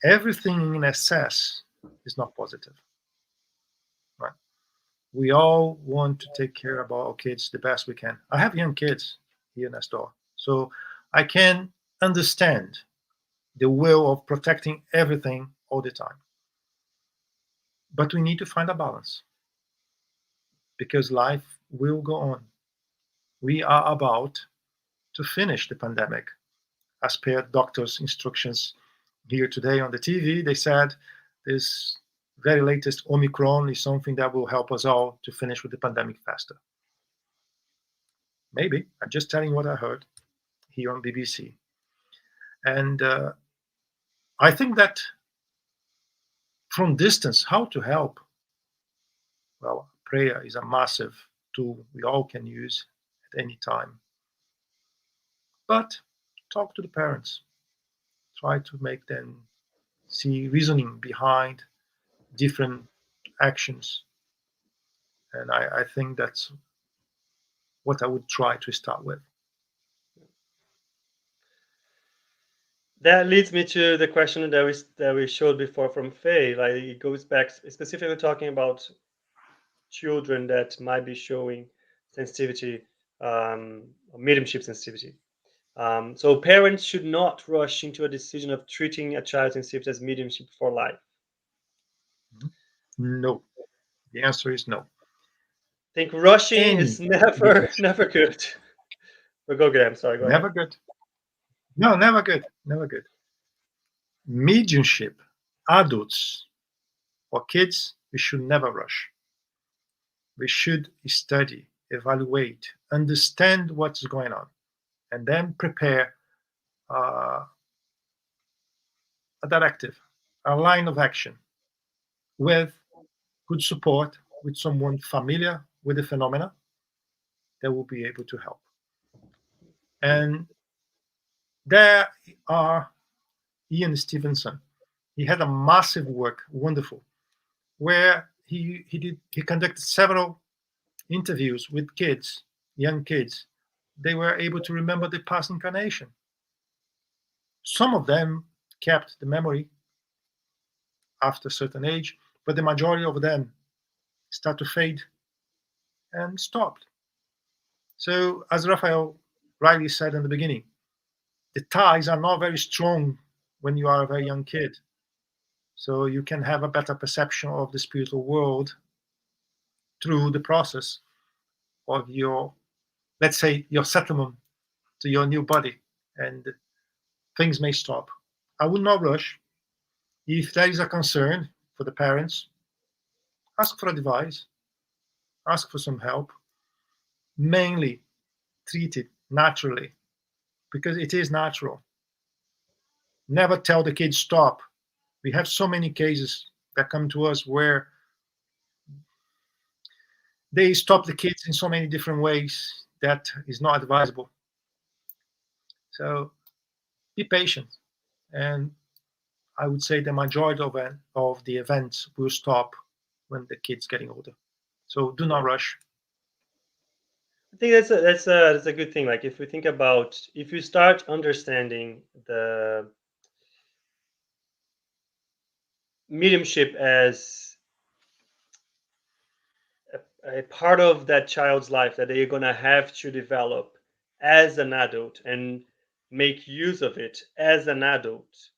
Everything in excess is not positive, right? We all want to take care about our kids the best we can. I have young kids here next door, so I can understand the will of protecting everything all the time. But we need to find a balance because life will go on. We are about to finish the pandemic. As per doctors' instructions here today on the TV, they said this very latest Omicron is something that will help us all to finish with the pandemic faster. Maybe. I'm just telling what I heard here on BBC. And I think that from distance, how to help? Well, prayer is a massive tool we all can use at any time. But talk to the parents. Try to make them see reasoning behind different actions. And I think that's what I would try to start with. That leads me to the question that we showed before from Faye. Like it goes back specifically talking about children that might be showing sensitivity, or mediumship sensitivity. So parents should not rush into a decision of treating a child's sensitivity as mediumship for life. No. The answer is no. I think rushing is Any never mediumship, good. But go, Graham. Sorry, go ahead. never good. No, never good. Never good. Mediumship, adults or kids, we should never rush. We should study, evaluate, understand what's going on, and then prepare uh, a directive, a line of action with good support, with someone familiar with the phenomena that will be able to help. And there are Ian Stevenson. He had a massive work, wonderful, where he conducted several interviews with kids, young kids. They were able to remember the past incarnation. Some of them kept the memory after a certain age, but the majority of them start to fade and stopped. So, as Rafael rightly said in the beginning, the ties are not very strong when you are a very young kid. So you can have a better perception of the spiritual world through the process of your, let's say, your settlement to your new body, and things may stop. I would not rush. If there is a concern for the parents, ask for advice, ask for some help. Mainly treat it naturally because it is natural. Never tell the kids stop. We have so many cases that come to us where they stop the kids in so many different ways that is not advisable. So be patient, and I would say the majority of the events will stop when the kids getting older. So do not Yeah. rush. I think that's a good thing. Like if we think about if you start understanding the mediumship as a part of that child's life that they're gonna have to develop as an adult and make use of it as an adult,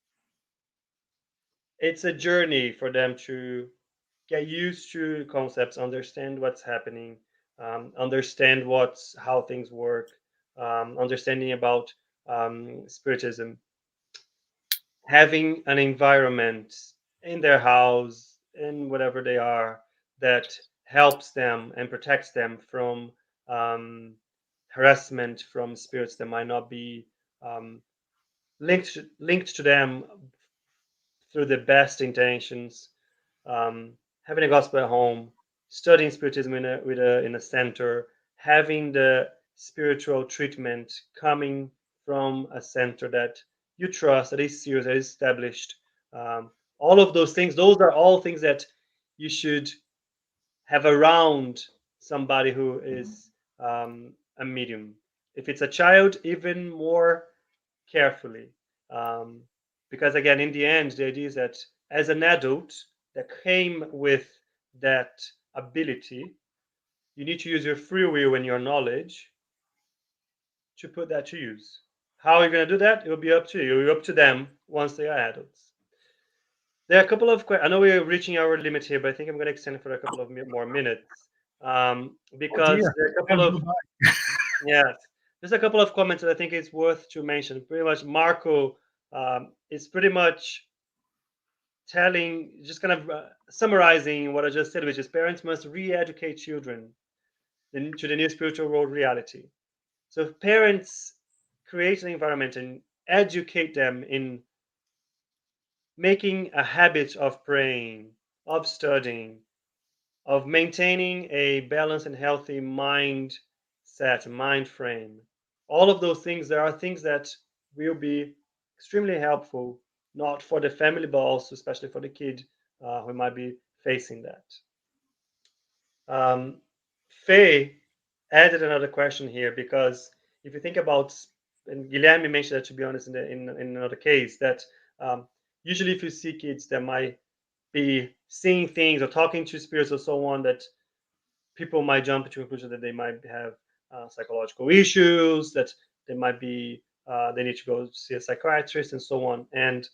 it's a journey for them to get used to concepts, understand what's happening, understand what's how things work, understanding about spiritism, having an environment in their house, in whatever they are, that helps them and protects them from um, harassment from spirits that might not be um, linked to them through the best intentions. Having a gospel at home, studying spiritism in a center, having the spiritual treatment coming from a center that you trust, that is serious, that is established. All of those things, those are all things that you should have around somebody who is a medium. If it's a child, even more carefully. Um, because again, in the end, the idea is that as an adult that came with that ability, you need to use your free will and your knowledge to put that to use. How are you going to do that? It will be up to you. It will be up to them once they are adults. There are a couple of I know we're reaching our limit here, but I think I'm going to extend it for a couple of more minutes Oh because dear, there are a couple time of flew by. yes, there's a couple of comments that I think is worth to mention. Pretty much, Marco is pretty much telling, just kind of summarizing what I just said, which is parents must re-educate children to the new spiritual world reality. So if parents create an environment and educate them in making a habit of praying, of studying, of maintaining a balanced and healthy mindset, mind frame. All of those things, there are things that will be extremely helpful, not for the family, but also especially for the kid who might be facing that. Um, Faye added another question here because if you think about, and Guilherme mentioned that, to be honest, in another case, that um, usually if you see kids that might be seeing things or talking to spirits or so on, that people might jump to a conclusion that they might have psychological issues, that they might be they need to go see a psychiatrist and so on. And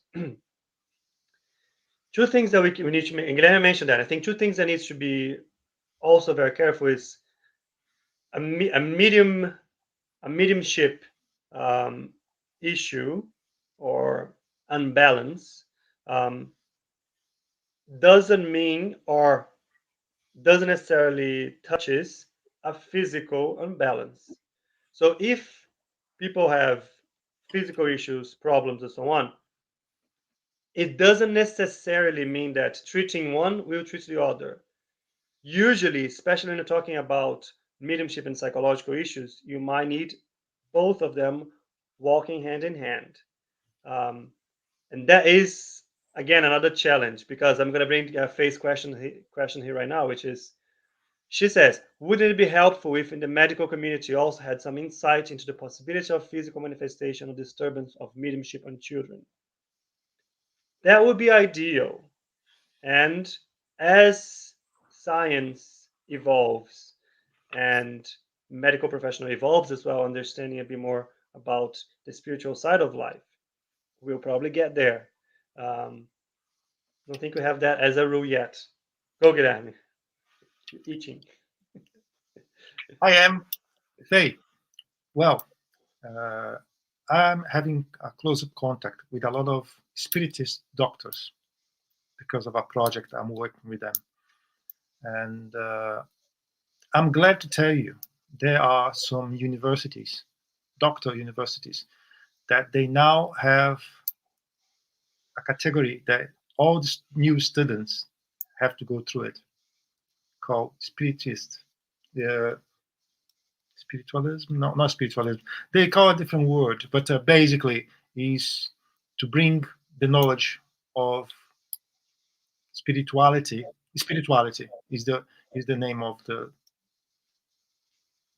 two things that we need to make, and Guilherme mentioned that, I think two things that needs to be also very careful is a mediumship um, issue or unbalance um, doesn't mean or doesn't necessarily touches a physical unbalance. So if people have physical issues, problems, and so on, it doesn't necessarily mean that treating one will treat the other. Usually, especially when you're talking about mediumship and psychological issues, you might need both of them walking hand in hand. Um, and that is, again, another challenge because I'm going to bring a face question here right now, which is she says, wouldn't it be helpful if in the medical community also had some insight into the possibility of physical manifestation of disturbance of mediumship on children? That would be ideal. And as science evolves and medical professional evolves as well, understanding a bit more about the spiritual side of life, we'll probably get there. Um, I don't think we have that as a rule yet. Go, Guilherme. You're itching. I am Faye. Well, uh, I'm having a close contact with a lot of spiritist doctors because of a project I'm working with them. And I'm glad to tell you there are some universities, doctor universities, that they now have a category that all the new students have to go through it called spiritist. The spiritualism? No, not spiritualism. They call it a different word, but basically is to bring the knowledge of spirituality. Spirituality is the name of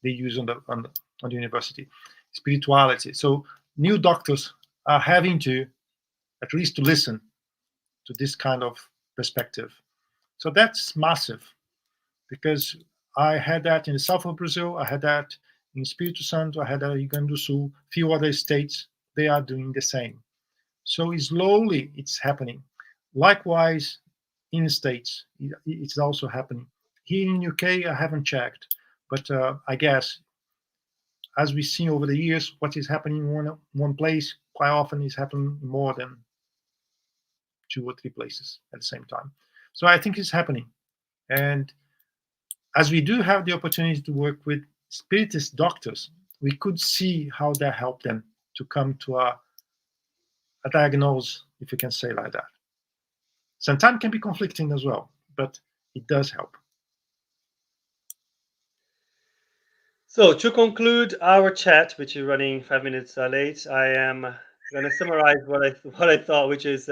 they use on the university. Spirituality. So new doctors are having to at least to listen to this kind of perspective. So that's massive because I had that in the south of Brazil, I had that in Espírito Santo, I had that in Rio Grande do Sul, few other states, they are doing the same. So slowly it's happening. Likewise, in the States, it's also happening. Here in UK, I haven't checked, but I guess as we've seen over the years, what is happening in one place quite often is happening more than two or three places at the same time. So I think it's happening. And as we do have the opportunity to work with spiritist doctors, we could see how that helped them to come to a diagnosis, if you can say like that. Sometimes can be conflicting as well, but it does help. So to conclude our chat, which is running 5 minutes late, I am going to summarize what I thought, which is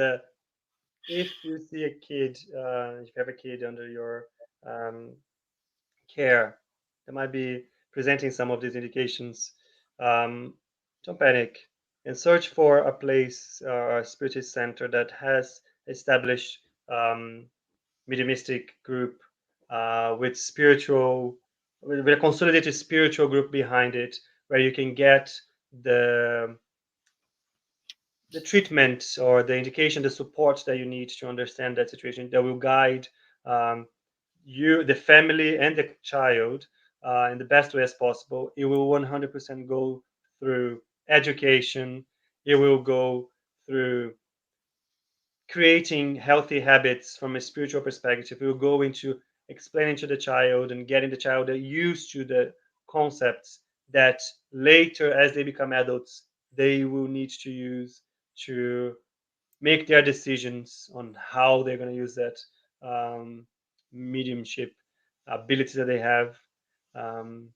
if you see a kid, if you have a kid under your um, care that might be presenting some of these indications, um, don't panic and search for a place or a spiritist center that has established mediumistic group with with a consolidated spiritual group behind it, where you can get the the treatment or the indication, the support that you need to understand that situation that will guide um, you, the family, and the child in the best way as possible. It will 100% go through education. It will go through creating healthy habits from a spiritual perspective. It will go into explaining to the child and getting the child used to the concepts that later, as they become adults, they will need to use to make their decisions on how they're going to use that mediumship. abilities that they have, um,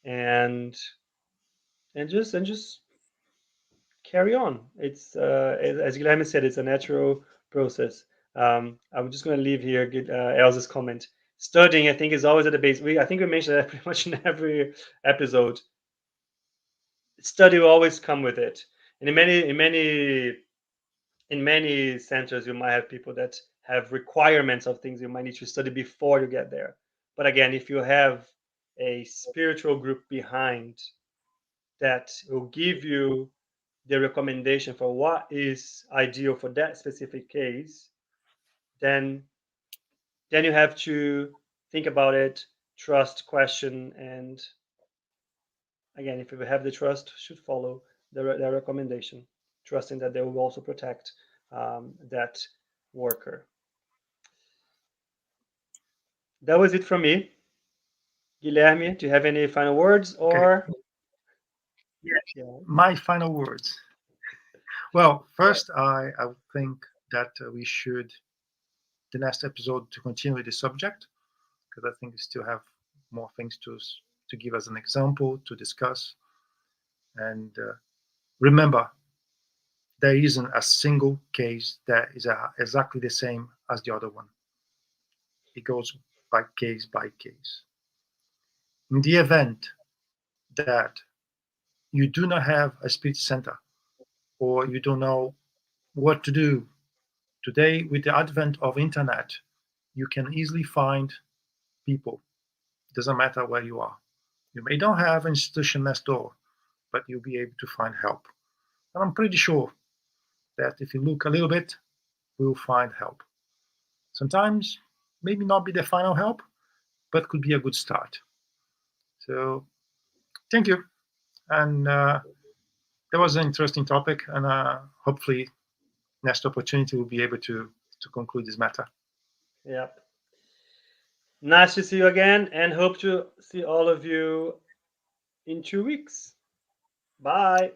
and just carry on. It's as Guilherme said, it's a natural process. I'm just going to leave here Elsa's comment. Studying, I think, is always at the base. I think we mentioned that pretty much in every episode. Study will always come with it. And in many centers, you might have people that have requirements of things you might need to study before you get there. But again, if you have a spiritual group behind that will give you the recommendation for what is ideal for that specific case, then you have to think about it, trust, question, and again, if you have the trust, should follow their recommendation, trusting that they will also protect that worker. That was it from me. Guilherme, do you have any final words Okay. or? Yes. Yeah. My final words. Well, first, I would think that we should, the next episode, to continue with the subject, because I think we still have more things to give as an example, to discuss. And remember, there isn't a single case that is exactly the same as the other one. It goes by case by case. In the event that you do not have a spirit center or you don't know what to do, today with the advent of internet, you can easily find people. It doesn't matter where you are. You may not have an institution next door, but you'll be able to find help. And I'm pretty sure that if you look a little bit, we'll find help. Sometimes maybe not be the final help, but could be a good start. So thank you. And that was an interesting topic, and hopefully next opportunity we'll be able to conclude this matter. Yeah. Nice to see you again, and hope to see all of you in 2 weeks. Bye.